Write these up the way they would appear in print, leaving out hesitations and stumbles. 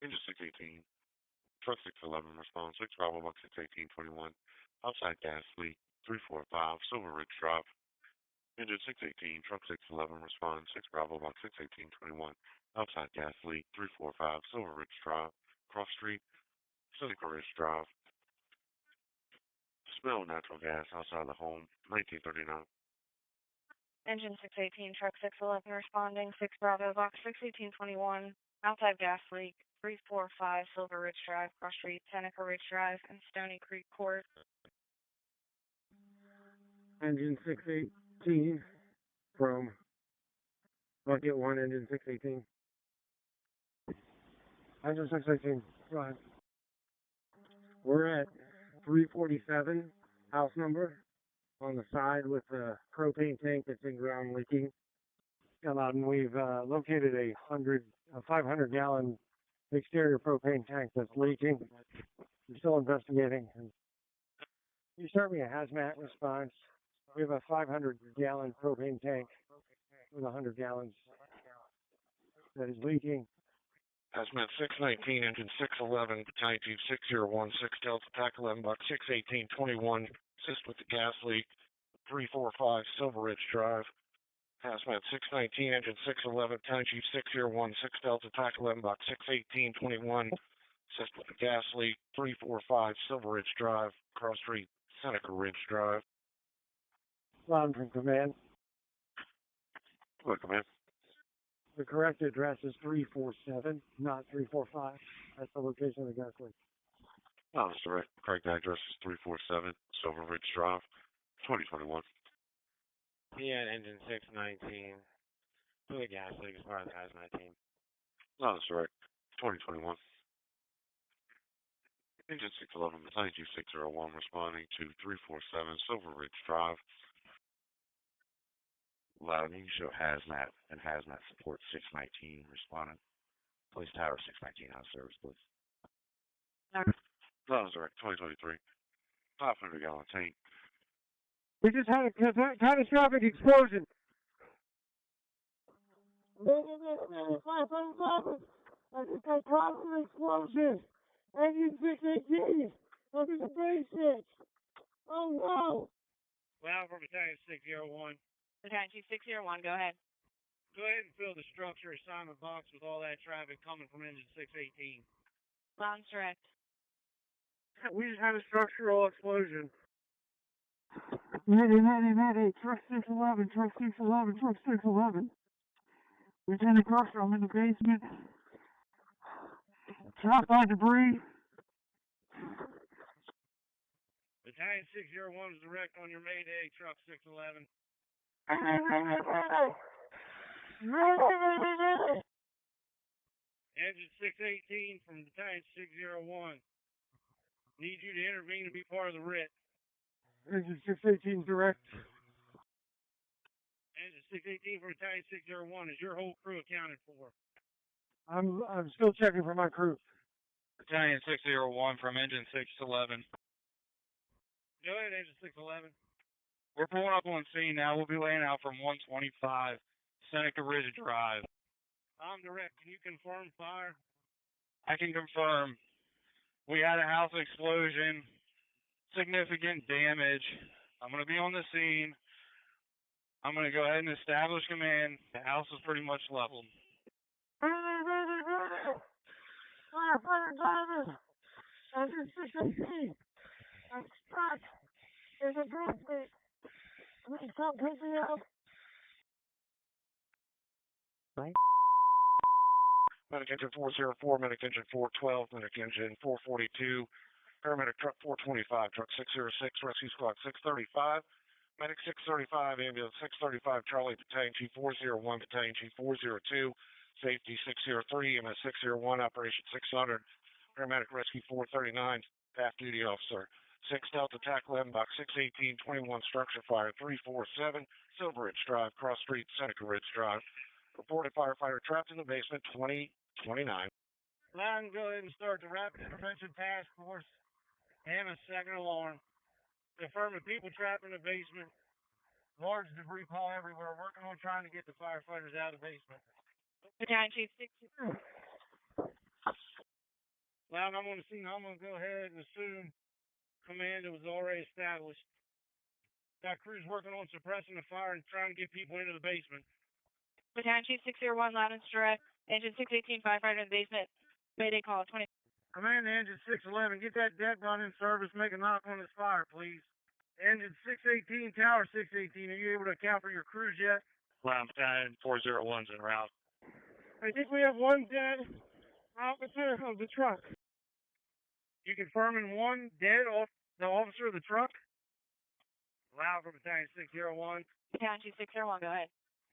Engine 618. Truck 611, response 6 Bravo Box 61821. Outside gas leak 345, Silver Ridge Drive. Engine 618, Truck 611, respond 6 Bravo Box 61821. Outside gas leak 345, Silver Ridge Drive. Cross Street, Seneca Ridge Drive. Smell of natural gas outside the home, 1939. Engine 618, Truck 611, responding 6 Bravo Box 61821. Outside gas leak 345, Silver Ridge Drive, Cross Street, Seneca Ridge Drive, and Stony Creek Court. Engine 618 from Bucket 1, Engine 618. Engine 618, go ahead. We're at 347, house number, on the side with a propane tank that's in ground leaking. And we've located a 500-gallon exterior propane tank that's leaking. We're still investigating. And you start me a hazmat response. We have a 500-gallon propane tank with 100 gallons that is leaking. Hazmat 619, Engine 611, Battalion Chief 601, 6 Delta, TAC 11 Box 61821. Assist with the gas leak 345, Silver Ridge Drive. Hazmat 619, Engine 611, Battalion Chief 601, 6 Delta, TAC 11 Box 61821. Assist with the gas leak 345, Silver Ridge Drive, Cross Street, Seneca Ridge Drive. Loudoun from command. Hello, command. The correct address is 347, not 345. That's the location of the gas leak. Oh, that's correct. Correct address is 347, Silver Ridge Drive, 2021. Yeah, Engine 619. To the gas leak as part of the Hazmat team. No, that's correct. 2021. Engine 611, Battalion Chief 601, responding to 347, Silver Ridge Drive. Loudoun, you can show Hazmat and Hazmat support 619 responding. Police Tower 619 out of service, please. No, that's right. 2023. 500-gallon tank. We just had a catastrophic explosion. Catastrophic explosion. Engine 618. Look at the basics. Oh no. Well, from Battalion 601. Battalion Chief 601, go ahead. Go ahead and fill the structure assignment box with all that traffic coming from Engine 618. Loudoun's direct. We just had a structural explosion. Mayday, truck 611, truck 611, truck 611. Lieutenant Crusher, I'm in the basement. Trapped by debris. Battalion 601 is direct on your Mayday, truck 611. Engine 618 from Battalion 601. Need you to intervene and be part of the RIT. Engine 618 direct. Engine 618 from Battalion 601. Is your whole crew accounted for? I'm still checking for my crew. Battalion 601 from Engine 611. Go ahead, Engine 611. We're pulling up on scene now. We'll be laying out from 125 Seneca Ridge Drive. I'm direct. Can you confirm fire? I can confirm. We had a house explosion. Significant damage. I'm going to be on the scene. I'm going to go ahead and establish command. The house is pretty much leveled. Engine 618. I'm stuck. There's a gas leak. Please come pick me up. Medic Engine 404, Medic Engine 412, Medic Engine 442, Paramedic Truck 425, Truck 606, Rescue Squad 635, Medic 635, Ambulance 635, Charlie, Battalion Chief 401, Battalion Chief 402, Safety 603, MS 601, Operation 600, Paramedic Rescue 439, Staff Duty Officer 6 Delta, TAC 11 Box 61821, Structure Fire 347, Silver Ridge Drive, Cross Street, Seneca Ridge Drive. Reported firefighter trapped in the basement 2029. Loudoun, go ahead and start the Rapid Intervention Task Force and a second alarm. Confirming people trapped in the basement. Large debris pile everywhere. Working on trying to get the firefighters out of the basement. Battalion Chief 601. Loud, I'm on the scene. I'm going to go ahead and assume command was already established. Got crews working on suppressing the fire and trying to get people into the basement. Battalion Chief 601, Loudoun direct. Engine 618, firefighter in the basement. Mayday call 20. Command to Engine 611, get that deck gun in service, make a knock on this fire, please. Engine 618, Tower 618, are you able to account for your crews yet? Loudoun Battalion 401's en route. I think we have one dead officer of the truck. You confirming one dead off the officer of the truck? Loud for Battalion 601. Battalion Chief 601, go ahead.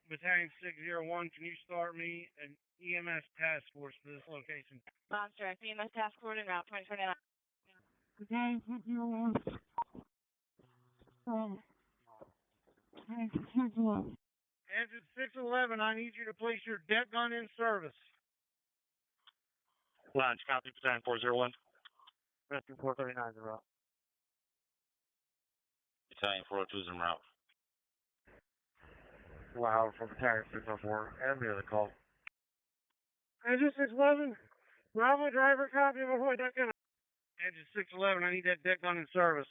Battalion 601, can you start me an EMS task force for this location? Loudoun direct. EMS task force en route 2029. Battalion 601. Engine 611. Engine 611, I need you to place your deck gun in service. Loudoun, copy Battalion 401. Rescue 439's en route. Battalion 402's en route. Wow, from Battalion 604, and the other call. Engine 611, Bravo driver, copy before deck gun. Engine 611, I need that deck gun in service.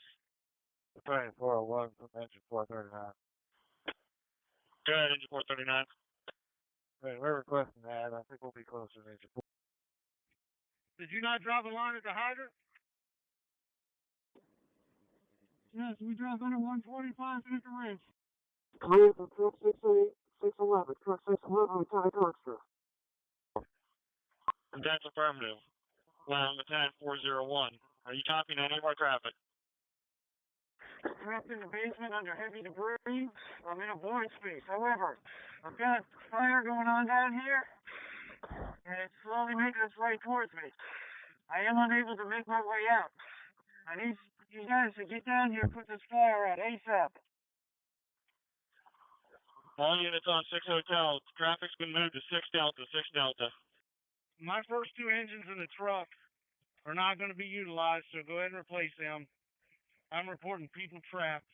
Battalion 401 from engine 439. Go ahead, engine 439. Right, we're requesting that. I think we'll be closer to engine 4. Did you not drop a line at the hydrant? Yes, we dropped under 125 Acre Ridge. Clear from truck 611, truck 611, Battalion Extra. That's affirmative. Loudoun Battalion 401. Are you copying any of our traffic? Trapped in the basement under heavy debris. I'm in a void space. However, I've got fire going on down here, and it's slowly making its way towards me. I am unable to make my way out. I need you guys to get down here and put this fire out ASAP. All units on 6 Hotel. Traffic's been moved to 6 Delta, 6 Delta. My first two engines in the truck are not going to be utilized, so go ahead and replace them. I'm reporting people trapped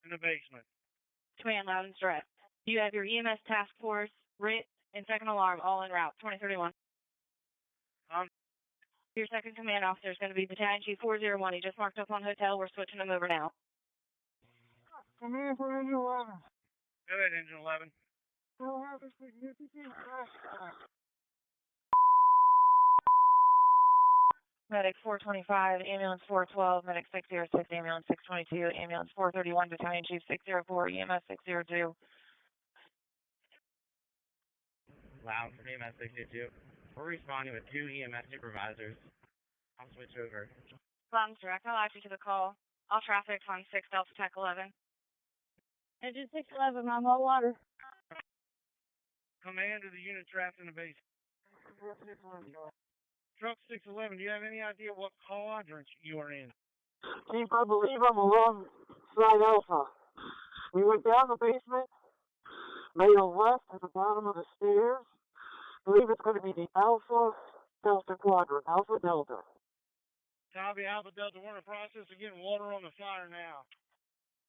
in the basement. Command Loudoun direct. You have your EMS task force, RIT, and second alarm all en route 2031. Your second command officer is going to be Battalion Chief 401. He just marked up on hotel. We're switching him over now. Command for Engine 11. Go ahead, Engine 11. Still have a significant crash. Medic 425, ambulance 412, medic 606, ambulance 622, ambulance 431, Battalion Chief 604, EMS 602. Loud from EMS 602. We're responding with 2 EMS supervisors. I'll switch over. Loudoun direct, I'll add you to the call. All traffic on 6 Delta Tech 11. Engine 611, I'm on water. Command of the unit trapped in the basement. Truck 611, do you have any idea what quadrant you are in? Chief, I believe I'm alongside Alpha. We went down the basement, made a left at the bottom of the stairs. I believe it's going to be the Alpha Delta quadrant, Alpha Delta. Copy, Alpha Delta. We're in the process of getting water on the fire now.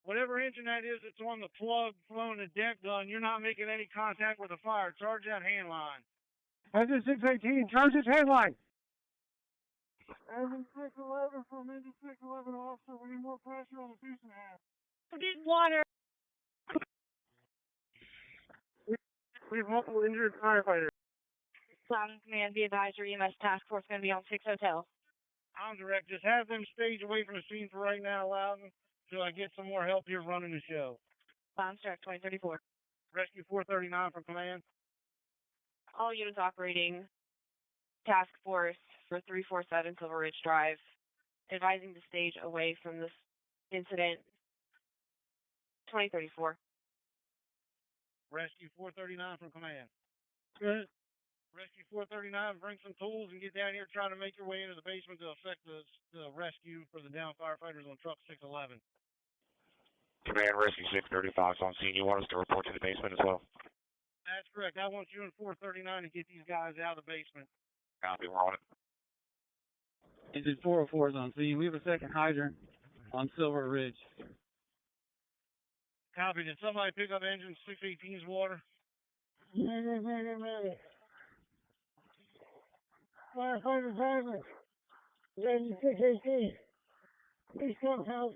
Whatever engine that is that's on the plug flowing the deck gun, you're not making any contact with the fire. Charge that hand line. Engine 618, charge this hand line. Engine 611 from Engine 611 officer, we need more pressure on the piston half. We're getting water. We have multiple injured firefighters. Loudoun command, be advised, your EMS task force is going to be on 6 Hotel. I'm direct. Just have them stage away from the scene for right now, Loudon, till I get some more help here running the show. Loudoun direct, 2034. Rescue 439 from command. All units operating task force for 347 Silver Ridge Drive, advising the stage away from this incident. 2034. Rescue 439 from command. Good. Rescue 439, bring some tools and get down here trying to make your way into the basement to effect the rescue for the downed firefighters on truck 611. Command, Rescue 635 on scene. You want us to report to the basement as well? That's correct. I want you in 439 to get these guys out of the basement. Copy, we're on it. Engine 404 is on scene. We have a second hydrant on Silver Ridge. Copy. Did somebody pick up engine 618's water? Firefighter Hazmat. Engine 618. Please come help.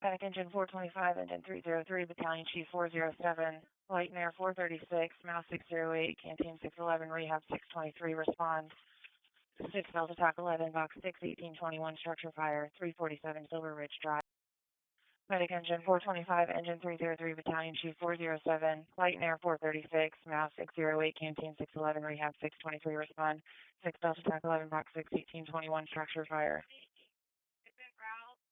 Medic Engine 425, Engine 303, Battalion Chief 407, Light and Air 436, Mouse 608, Canteen 611, Rehab 623, respond. 6 Delta Attack 11, Box 6, 1821, Structure Fire, 347 Silver Ridge Drive. Medic Engine 425, Engine 303, Battalion Chief 407, Light and Air 436, Mouse 608, Canteen 611, Rehab 623, respond. 6 Delta Attack 11, Box 6, 1821, Structure Fire.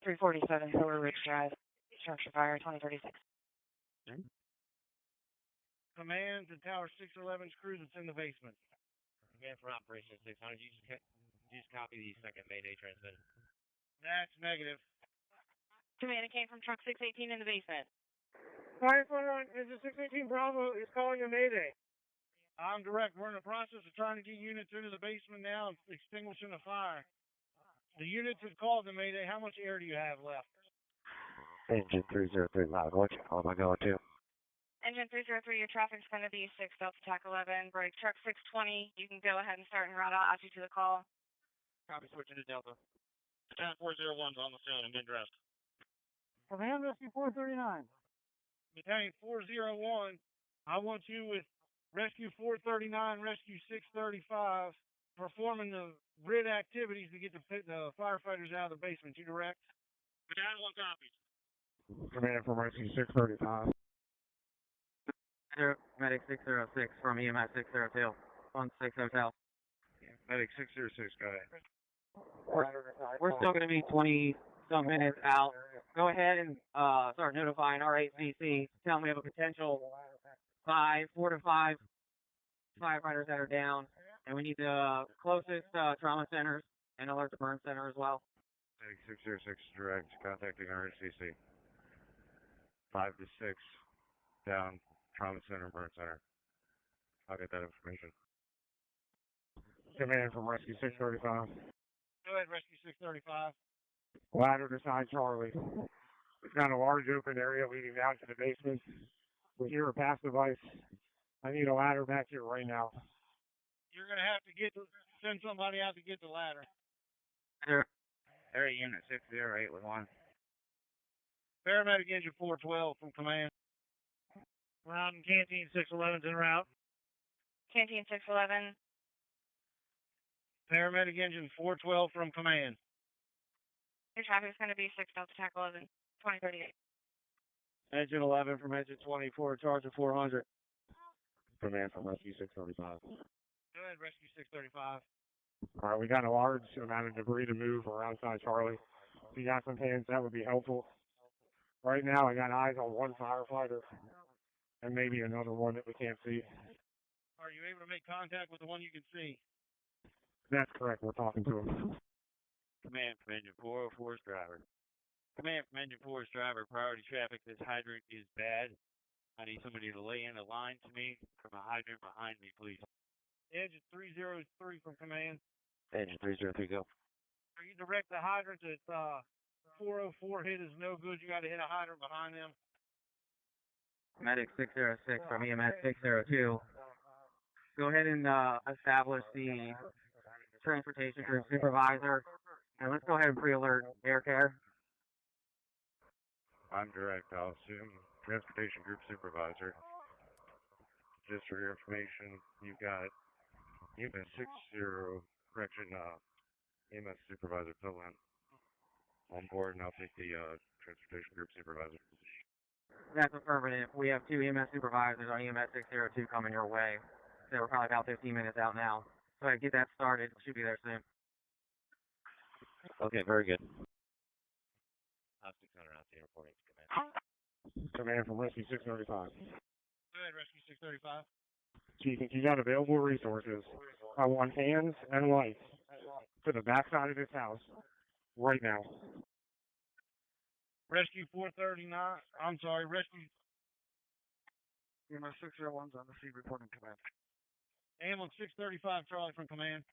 347 Silver Ridge Drive, Structure Fire, 2036. Command to Tower 611's crew that's in the basement. Command for Operation 600, you just copy the second Mayday transmit. That's negative. Command, it came from truck 618 in the basement. Firefighter on Engine 618 Bravo is calling a Mayday. I'm direct. We're in the process of trying to get units into the basement now and extinguishing the fire. The units have called the Mayday. How much air do you have left? Engine 303 loud. What am I going to? Engine 303, your traffic's going to be 6 Delta Attack 11, break truck 620. You can go ahead and start en route. I'll add you to the call. Copy, switching to Delta. Battalion 401's on the phone and been dressed. Command Rescue 439. Battalion 401, I want you with Rescue 439, Rescue 635, performing the RIT activities to get the firefighters out of the basement. You direct? Battalion 1 copies. Command from Rescue 635. Medic 606 from EMS 602 on 6 Hotel. Medic 606, go ahead. We're still going to be 20-some minutes out. Go ahead and start notifying RIT. Tell them we have a potential 4 to 5 firefighters that are down, and we need the closest trauma centers and alert the burn center as well. Medic 606 direct, contacting RCC. 5 to 6 down, trauma center, burn center. I'll get that information. Command from Rescue 635. Go ahead, Rescue 635. Ladder to side Charlie. We've got a large open area leading down to the basement. We hear a pass device. I need a ladder back here right now. You're going to have to send somebody out to get the ladder. Area Unit 608 with 1. Paramedic Engine 412 from command. Loudoun Canteen 611's en route. Canteen 611. Paramedic Engine 412 from command. Your traffic's going to be 6 Delta Attack 11, 2038. Engine 11 from Engine 24, charge of 400. Command from Rescue 635. Go ahead, Rescue 635. Alright, we got a large amount of debris to move around side Charlie. If you got some hands, that would be helpful. Right now, I got eyes on one firefighter and maybe another one that we can't see. Are you able to make contact with the one you can see? That's correct, we're talking to him. Command from Engine 404's driver. Command from Engine 4's driver, priority traffic, this hydrant is bad. I need somebody to lay in a line to me from a hydrant behind me, please. Engine 303 from command. Engine 303, go. Are you direct the hydrant that 404 hit is no good? You got to hit a hydrant behind them. Medic 606 from EMS 602. Go ahead and establish the transportation group supervisor, and let's go ahead and pre-alert air care. I'm direct. I'll assume transportation group supervisor. Just for your information, you've got Unit 60, correction, EMS supervisor fill in on board, and I'll take the transportation group supervisor. That's affirmative. We have 2 EMS supervisors on EMS 602 coming your way. So we're probably about 15 minutes out now. So I get that started. Should be there soon. Okay, very good. 600 out there reporting to command. Command from Rescue 635. Go ahead, Rescue 635. Chief, if you got available resources, I want hands and lights to the backside of this house right now. Rescue 439. I'm sorry, Rescue. EMS 601's on the scene reporting command. Ambulance 635, Charlie from command.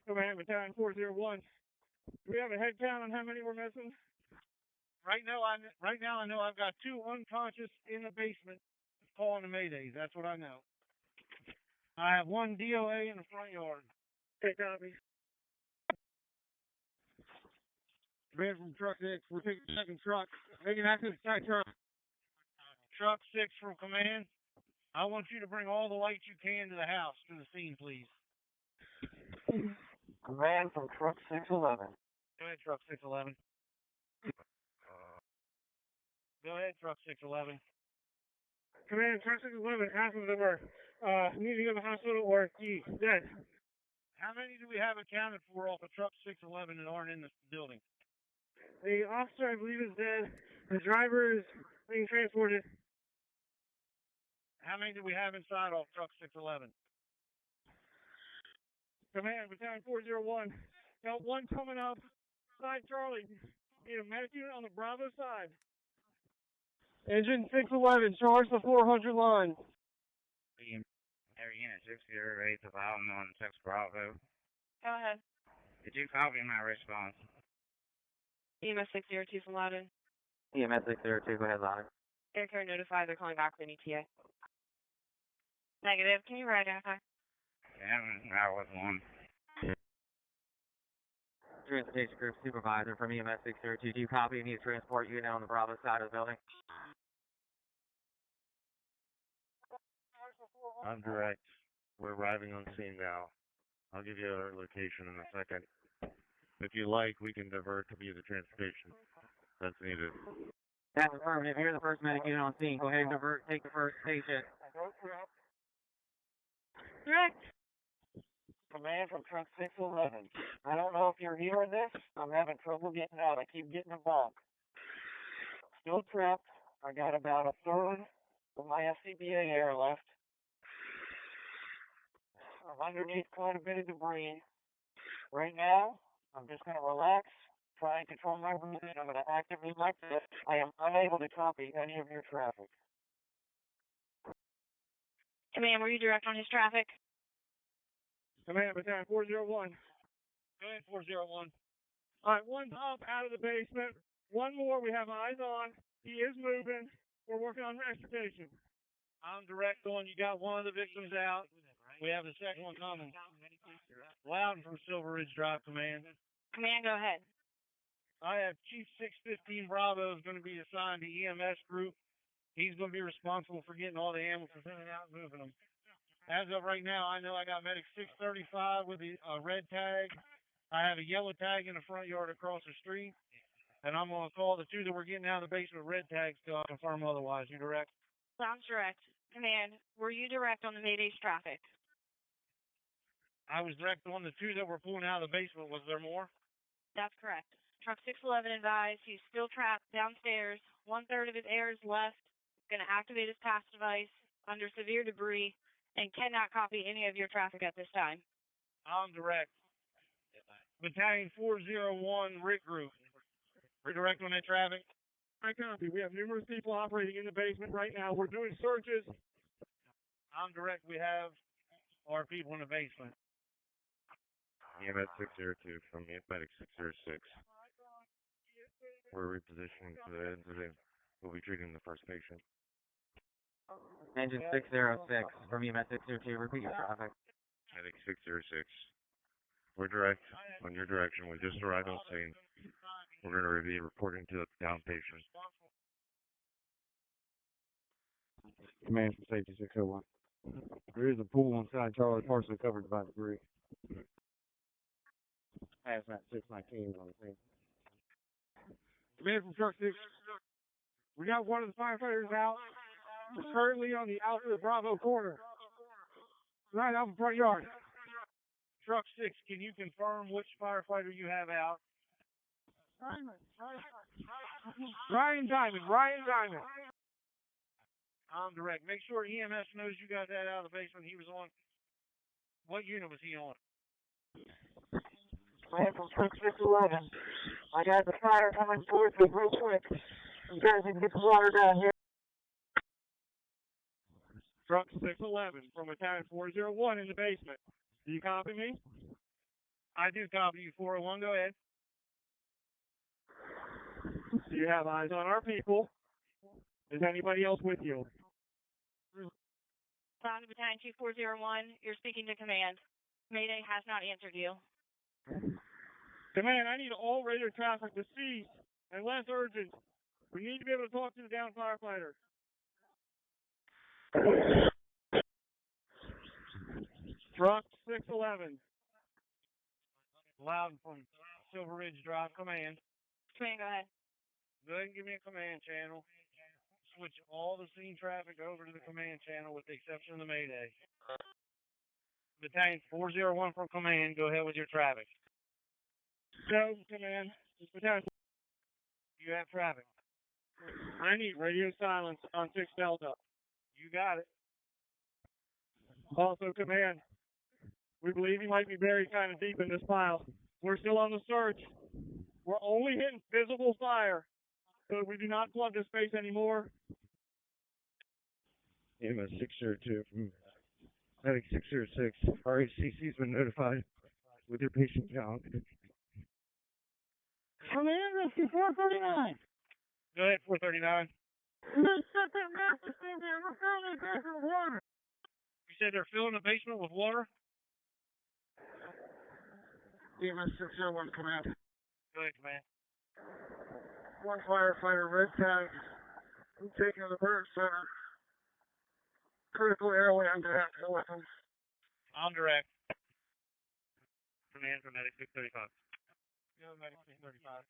Command Battalion 401. Do we have a head count on how many we're missing? Right now I know I've got 2 unconscious in the basement calling the Maydays. That's what I know. I have one DOA in the front yard. Okay, copy. Command from truck 6, we're taking the second truck. Making access to side truck. Truck 6 from command. I want you to bring all the lights you can to the house, to the scene, please. Command from truck 611. Go ahead, truck 611. Go ahead, truck 611. Command, truck 611, half of them are needing in the hospital or dead. How many do we have accounted for off of truck 611 that aren't in the building? The officer, I believe, is dead. The driver is being transported. How many do we have inside off truck 611? Command, battalion 401. Got one coming up. Side Charlie. Need a medic unit on the Bravo side. Engine 611, charge the 400 line. Every unit 608 surviving on text Bravo. Go ahead. Did you copy my response? EMS 602 from Loudoun. EMS 602, go ahead, Loudoun. Air Care notified they're calling back for an ETA. Negative. Can you identify? Yeah, I was one. Transportation Group Supervisor from EMS 602. Do you copy and need to transport unit on the Bravo side of the building? I'm direct. We're arriving on scene now. I'll give you our location in a second. If you like, we can divert to via the transportation. That's needed. That's affirmative. You're the first medic unit on scene. Go ahead and divert. Take the first patient. Direct. Command from truck 611. I don't know if you're hearing this. I'm having trouble getting out. I keep getting a bump. Still trapped. I got about a third of my SCBA air left. I'm underneath quite a bit of debris. Right now, I'm just going to relax, try and control my breathing. I'm going to activate my fist. I am unable to copy any of your traffic. Command, were you direct on his traffic? Command, battalion 401. Go ahead, 401. Alright, one's up out of the basement. One more we have eyes on. He is moving. We're working on extrication. I'm direct on. You got one of the victims out. We have the second one coming. Loudoun from Silver Ridge Drive, command. Command, go ahead. I have Chief 615 Bravo is going to be assigned to EMS group. He's going to be responsible for getting all the ambulances in and out and moving them. As of right now, I know I got medic 635 with a red tag. I have a yellow tag in the front yard across the street. And I'm going to call the two that were getting out of the basement with red tags to confirm otherwise. You direct? Sounds direct. Command, were you direct on the Mayday's traffic? I was direct on the two that were pulling out of the basement. Was there more? That's correct. Truck 611 advised he's still trapped downstairs. 1/3 of his air is left. Going to activate his pass device under severe debris and cannot copy any of your traffic at this time. I'm direct. Battalion 401 RIT group. We're direct on that traffic. I copy. We have numerous people operating in the basement right now. We're doing searches. I'm direct. We have our people in the basement. EMS 602 from medic 606. We're repositioning to the incident. We'll be treating the first patient. Engine 606 from EMS 602. Repeat your traffic. Medic 606. We're direct on your direction. We just arrived on scene. We're going to be reporting to the down patient. Command from Safety 601. There is a pool inside Charlie, partially covered by debris. Hazmat 619 on the scene. Command from Truck 6. We got one of the firefighters out. We're currently on the outer of the Bravo corner. Right out in front yard. Truck 6, can you confirm which firefighter you have out? Ryan Diamond. I'm direct. Make sure EMS knows you got that out of the basement he was on. What unit was he on? Command from truck 611. I got the fire coming towards me real quick. You guys need to get the water down here. Truck 611 from battalion 401 in the basement. Do you copy me? I do copy you, 401. Go ahead. Do you have eyes on our people? Is anybody else with you? Loudoun Battalion 2401, you're speaking to command. Mayday has not answered you. Command, I need all radio traffic to cease and less urgent. We need to be able to talk to the downed firefighter. Truck 611. Loudoun from Silver Ridge Drive, command. Command, go ahead. Go ahead and give me a command channel. Switch all the scene traffic over to the command channel with the exception of the Mayday. Battalion 401 from command, go ahead with your traffic. Go, command. Battalion, you have traffic. I need radio silence on 6 Delta. You got it. Also, command, we believe he might be buried kind of deep in this pile. We're still on the search. We're only hitting visible fire, so we do not plug this space anymore. EMS 602 from Medic 606. RHCC's been notified with your patient count. Command, rescue 439. Go ahead, 439. You said they're filling the basement with water? EMS 601 command. Go ahead, command. One firefighter, red tag, taking the bird center. Critical airway on behalf of the weapons. On direct. Command from Medic 635. Go, Medic 635.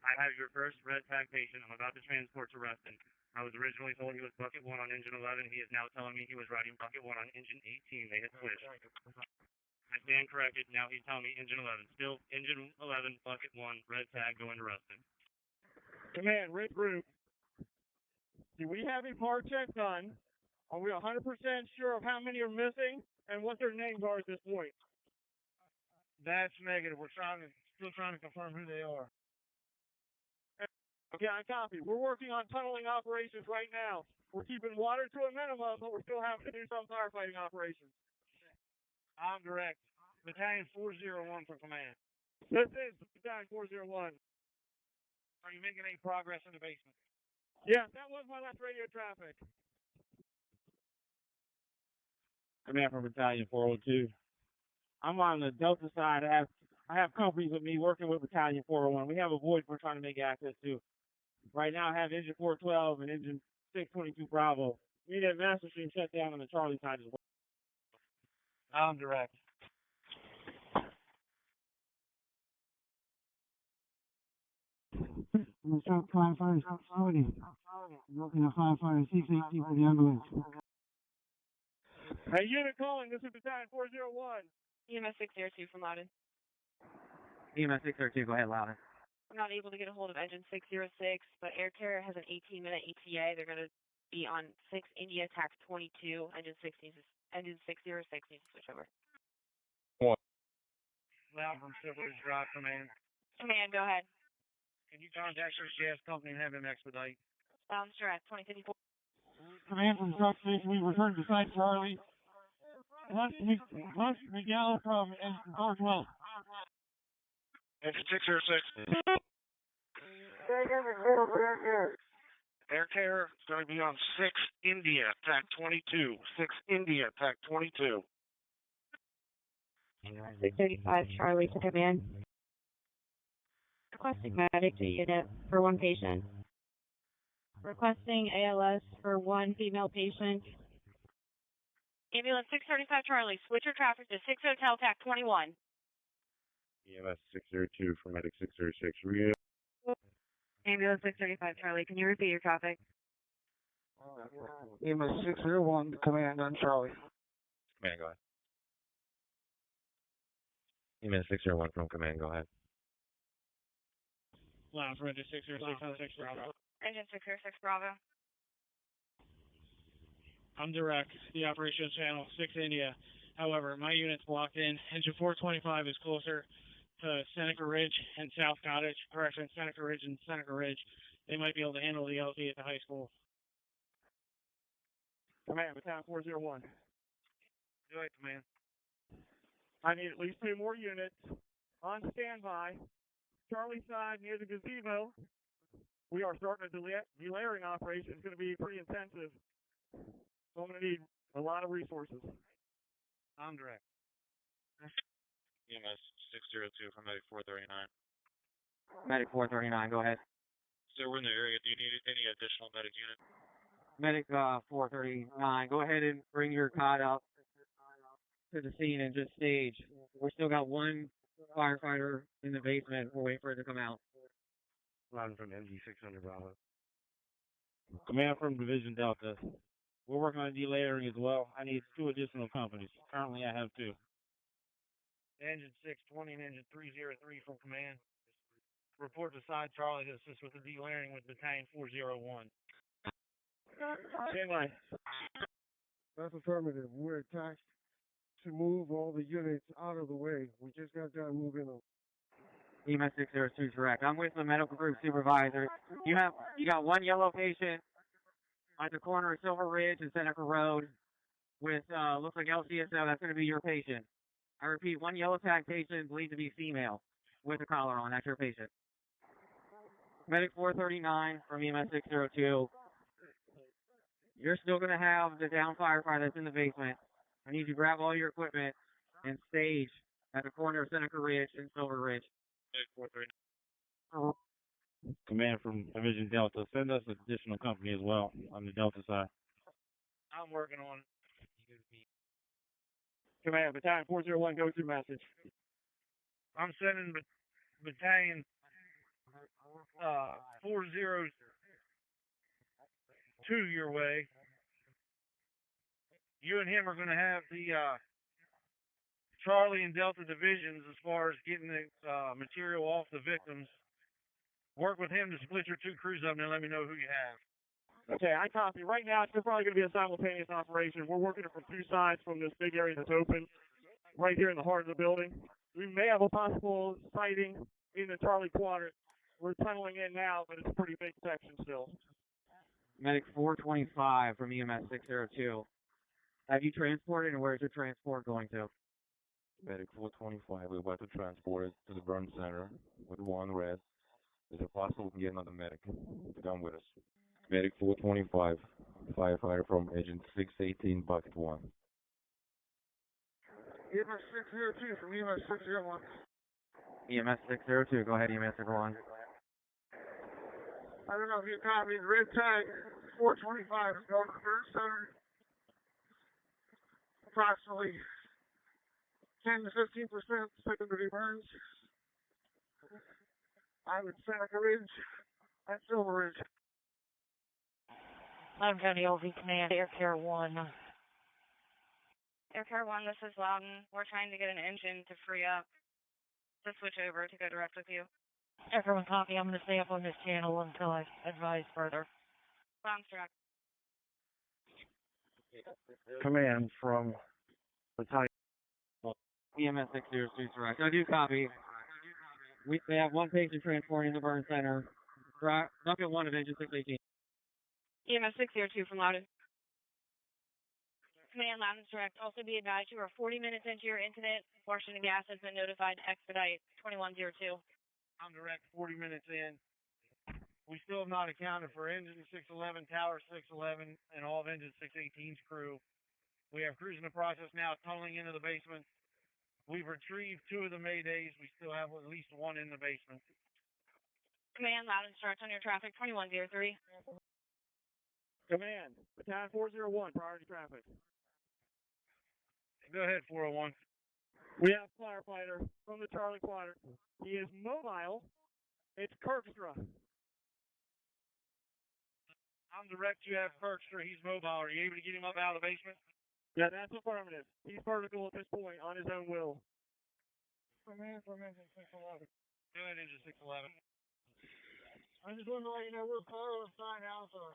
I have your first red tag patient. I'm about to transport to Reston. I was originally told he was bucket 1 on engine 11. He is now telling me he was riding bucket 1 on engine 18. They had switched. I stand corrected. Now he's telling me engine 11. Still engine 11, bucket 1, red tag going to Reston. Command, RIT group. Do we have a part check done? Are we 100% sure of how many are missing and what their names are at this point? That's negative. We're still trying to confirm who they are. Okay, I copy. We're working on tunneling operations right now. We're keeping water to a minimum, but we're still having to do some firefighting operations. I'm direct. Battalion 401 from command. This is Battalion 401. Are you making any progress in the basement? Yeah, that was my last radio traffic. Command from Battalion 402. I'm on the Delta side. I have companies with me working with Battalion 401. We have a void we're trying to make access to. Right now, I have engine 412 and engine 622 Bravo. We need a master stream shut down on the Charlie side as well. I'm direct. Firefighters, working on firefighter 618 for the ambulance. Hey, unit calling. This is Battalion 401. EMS 602 from Loudoun. EMS 602, go ahead, Loudoun. I'm not able to get a hold of engine 606, but Air Carrier has an 18-minute ETA. They're going to be on 6 India TAC 22. Engine 606 needs to switch over. Loud from Silver Ridge Drive, command. Command, go ahead. Can you contact your gas company and have them expedite? Sounds direct. 2054. Command from truck station, we return to site Charlie. Lunch McGall from Northwest. Engine 606. Air Carrier is going to be on 6 India TAC 22. 6 India TAC 22. 635 Charlie to command. Requesting medic to unit for one patient. Requesting ALS for one female patient. Ambulance 635 Charlie, switch your traffic to 6 Hotel TAC 21. EMS 602 for Medic 606. Real. Ambulance 635 Charlie, can you repeat your traffic? EMS 601, command on Charlie. Command, go ahead. EMS 601 from command, go ahead. Loud from engine 606 on 6 Bravo. Engine 606 Bravo. I'm direct. The operations channel 6 India. However, my unit's blocked in. Engine 425 is closer to Seneca Ridge and South Cottage. Correction, Seneca Ridge and Seneca Ridge. They might be able to handle the LT at the high school. Command, Battalion 401. Go ahead, command. I need at least 2 more units on standby. Charlie side near the gazebo. We are starting a delayering operation. It's going to be pretty intensive. So I'm going to need A lot of resources. I'm direct. EMS 602 from Medic 439. Medic 439, go ahead. So we're in the area. Do you need any additional medic unit? Medic 439, go ahead and bring your cot up to the scene and just stage. We still got one firefighter in the basement. We're waiting for it to come out. Line from MG 600 Bravo. Command from Division Delta. We're working on delayering as well. I need 2 additional companies. Currently, I have 2. Engine 620 and Engine 303 from command. Report to side Charlie to assist with the delayering with battalion 401. Stand That's affirmative. We're attached to move all the units out of the way. We just got done moving them. EMS 602 direct. I'm with the medical group supervisor. You got one yellow patient at the corner of Silver Ridge and Seneca Road with looks like LCSO. That's going to be your patient. I repeat, one yellow tag patient, believed to be female, with a collar on. That's your patient. Medic 439 from EMS 602. You're still going to have the down firefighter that's in the basement. I need you to grab all your equipment and stage at the corner of Seneca Ridge and Silver Ridge. Medic 439. Command from Division Delta. Send us an additional company as well on the Delta side. I'm working on it. Command, battalion 401, go through message. I'm sending battalion 402 your way. You and him are going to have the Charlie and Delta divisions as far as getting the material off the victims. Work with him to split your 2 crews up and then let me know who you have. Okay, I copy. Right now, it's probably going to be a simultaneous operation. We're working it from 2 sides from this big area that's open, right here in the heart of the building. We may have a possible sighting in the Charlie quadrant. We're tunneling in now, but it's a pretty big section still. Medic 425 from EMS 602. Have you transported, and where's your transport going to? Medic 425. We're about to transport it to the burn center with 1 res. Is it possible we can get another medic to come with us? Medic 425, firefighter from Agent 618, Bucket 1. EMS 602 from EMS 601. EMS 602, go ahead, EMS 601. I don't know if you copied. Red tag 425 is going to the burn center. Approximately 10 to 15% secondary burns. I'm at Seneca Ridge and Silver Ridge. I'm County LV Command, Air Care 1. Air Care 1, this is Loudoun. We're trying to get an engine to free up to switch over to go direct with you. Everyone copy. I'm going to stay up on this channel until I advise further. Loudoun's direct. Command from battalion. EMS 602 direct. I do copy. We have 1 patient transporting the burn center. Bucket 1 of Engine 618. EMS 602 from Loudoun. Command, Loudoun's direct. Also be advised you are 40 minutes into your incident. Washington Gas has been notified to expedite 2102. I'm direct 40 minutes in. We still have not accounted for Engine 611, Tower 611, and all of Engine 618's crew. We have crews in the process now tunneling into the basement. We've retrieved 2 of the Maydays. We still have at least 1 in the basement. Command, Loudoun starts on your traffic 2103. Command, battalion 401, priority traffic. Go ahead, 401. We have firefighter from the Charlie quadrant. He is mobile. It's Kirkstra. I'm direct. You have Kirkstra. He's mobile. Are you able to get him up out of the basement? Yeah, that's affirmative. He's vertical at this point on his own will. Command from Engine 611. Go ahead, Engine 611. I just want to let you know we're clear of sign Alpha.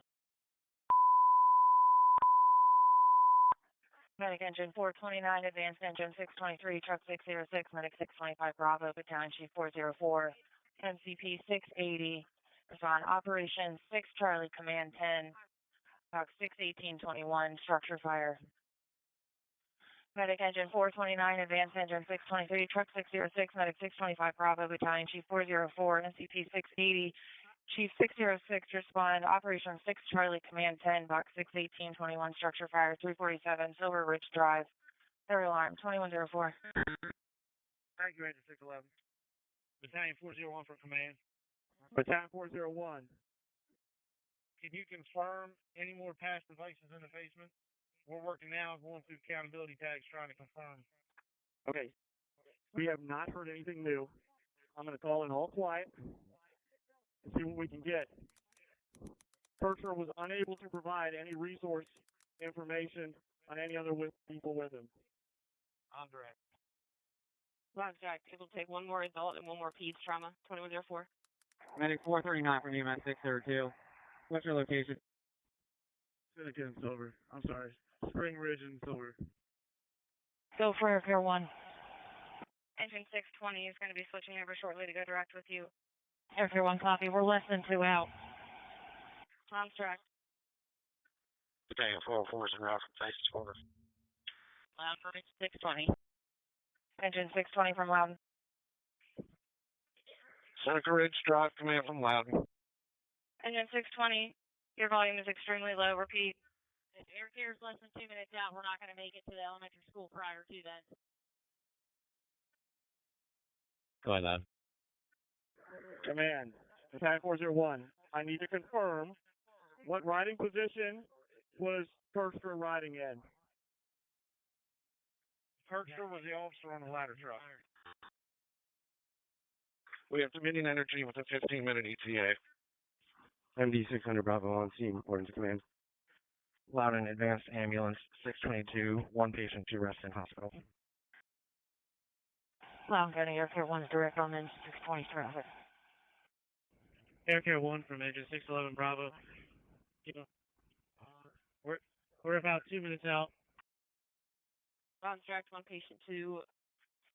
Medic Engine 429, Advanced Engine 623, Truck 606, Medic 625 Bravo, Battalion Chief 404, MCP 680, is on Operation 6 Charlie Command 10, Truck 61821, Structure Fire. Medic Engine 429, Advanced Engine 623, Truck 606, Medic 625 Bravo, Battalion Chief 404, MCP 680, Chief 606, respond. Operation 6 Charlie, Command 10, Box 61821, structure fire, 347, Silver Ridge Drive. Third alarm, 2104. Thank you, Agent 611. Battalion 401 for command. Battalion 401. Can you confirm any more past devices in the basement? We're working now, going through accountability tags, trying to confirm. Okay. We have not heard anything new. I'm going to call in all quiet and see what we can get. Percher was unable to provide any resource information on any other people with him. On direct. Contract. It will take one more adult and one more peds trauma. 2104. Medic 439 from EMS 602. What's your location? Seneca and Silver. I'm sorry. Spring Ridge and Silver. Go for Air 1. Engine 620 is going to be switching over shortly to go direct with you. Air 1 copy. We're less than 2 out. Contract. Battalion 404 is in route from Faces Forward. Loud for 620. Engine 620 from Loudoun. Seneca Ridge Drive, command from Loudoun. Engine 620, your volume is extremely low. Repeat. If air care is less than 2 minutes out, we're not going to make it to the elementary school prior to then. Go ahead, lad. Command. Battalion 401. I need to confirm what riding position was Percher riding in. Percher was the officer on the ladder truck. We have Dominion Energy with a 15-minute ETA. MD 600 Bravo on scene, reporting to command. Loudoun Advanced Ambulance 622, one patient, 2 rest in hospital. Loud County Air Care 1's direct on engine 620 traffic. Aircare 1 from engine 611 Bravo. We're about 2 minutes out. Contract, one patient, 2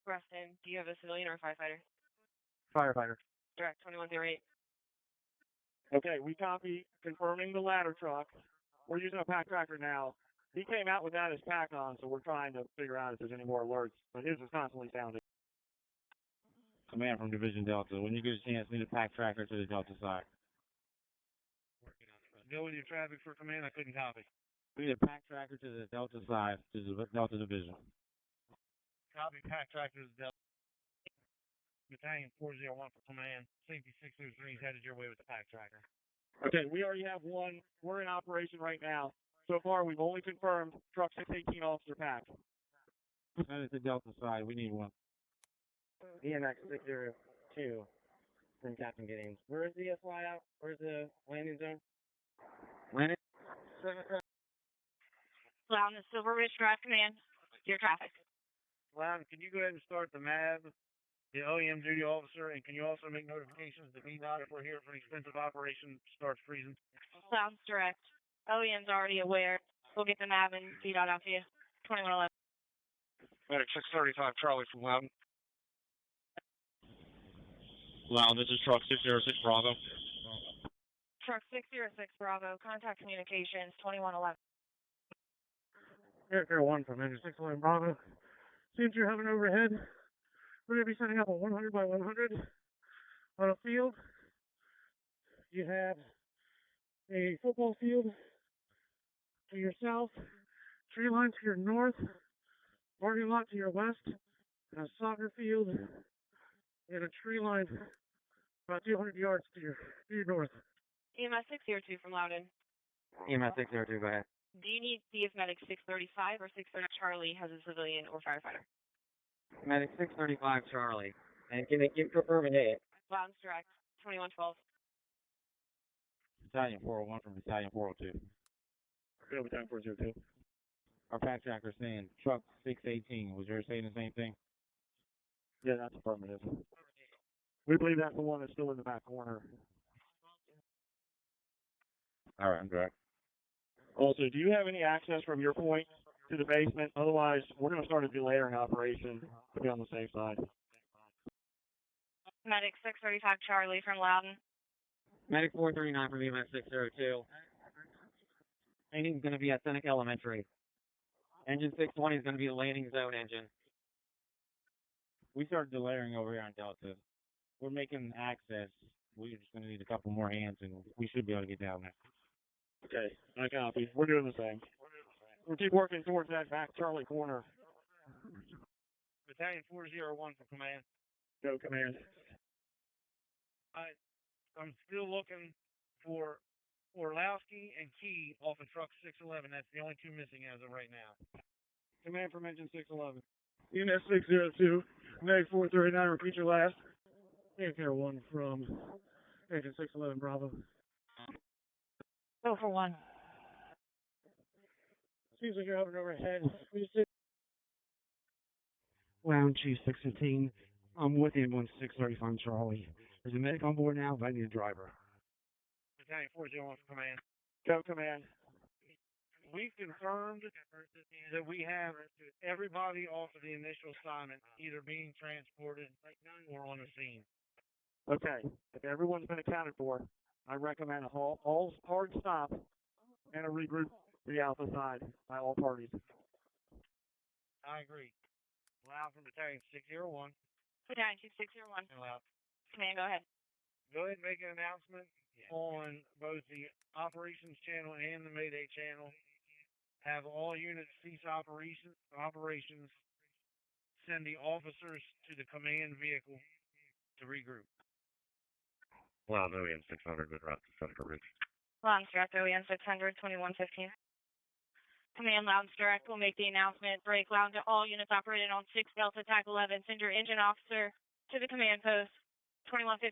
rest in. Do you have a civilian or a firefighter? Firefighter. Direct, 2108. Okay, we copy confirming the ladder truck. We're using a pack tracker now. He came out with that as pack on, so we're trying to figure out if there's any more alerts. But his is constantly sounding. Command from Division Delta. When you get a chance, need a pack tracker to the Delta side. Go with your traffic for command. I couldn't copy. We need a pack tracker to the Delta side, to the Delta Division. Copy. Pack tractors. Battalion 401 for command. Safety 603 is headed your way with the pack tracker. Okay, we already have one. We're in operation right now. So far, we've only confirmed truck 618 officer pack. Send it to Delta side. We need one. EMX 602 from Captain Giddings. Where's the fly out? Where's the landing zone? Landing? Loudoun, Silver Ridge Drive command. Your traffic. Loudoun, can you go ahead and start the MAB, the OEM duty officer, and can you also make notifications to VDOT if we're here for an expensive operation starts freezing? Sounds direct. OEM's already aware. We'll get the MAB and VDOT out to you. 2111. Medic 635 Charlie from Loudoun. Loudoun, this is truck 606 Bravo. Truck 606 Bravo. Contact communications 2111. Air 1 from engine 611 Bravo. Seems you're having overhead. We're going to be setting up a 100 by 100 on a field. You have a football field to your south, tree line to your north, parking lot to your west, and a soccer field and a tree line about 200 yards to your north. EMS 602 from Loudoun. EMS 602, go ahead. Do you need to see if Medic 635 or 630 Charlie has a civilian or firefighter? Medic 635 Charlie. And can they confirm a date? Loudoun's direct. 2112. Battalion 401 from Battalion 402. Go Battalion 402. Our pack tracker saying truck 618. Was yours saying the same thing? Yeah, that's affirmative. We believe that's the one that's still in the back corner. All right, I'm direct. Also, do you have any access from your point to the basement? Otherwise, we're going to start a delayering operation to be on the safe side. Medic 635 Charlie from Loudoun. Medic 439 from EMS 602. Engine's going to be at Seneca Elementary. Engine 620 is going to be the landing zone engine. We started delayering over here on Delta. We're making access We're just going to need a couple more hands, and we should be able to get down there. Okay, I copy. We're doing the same. We'll keep working towards that back Charlie corner. Battalion 401 for command. Go, command. I'm still looking for Orlowski and Key off of truck 611. That's the only two missing as of right now. Command from engine 611. Unit 602, Meg 439, repeat your last. Air 1 from engine 611, Bravo. Go for 1. Seems like you're hovering overhead. Lounge Chief 615. I'm with ambulance 635 Charlie. There's a medic on board now, but I need a driver. Battalion 401 for command. Go, command. We've confirmed that we have everybody off of the initial assignment either being transported or on the scene. Okay, if everyone's been accounted for, I recommend a all hard stop and a regroup to the alpha side by all parties. I agree. Loud from Battalion 601. Battalion 2601. And loud. Command, go ahead. Go ahead and make an announcement on both the operations channel and the Mayday channel. Have all units cease operations. Send the officers to the command vehicle to regroup. Loud OEM 600, good route to Seneca Ridge. Lounge Direct OEM 600, 2115. Command Lounge Direct will make the announcement. Break loud to all units operated on 6 Delta Tac 11. Send your engine officer to the command post. 2115.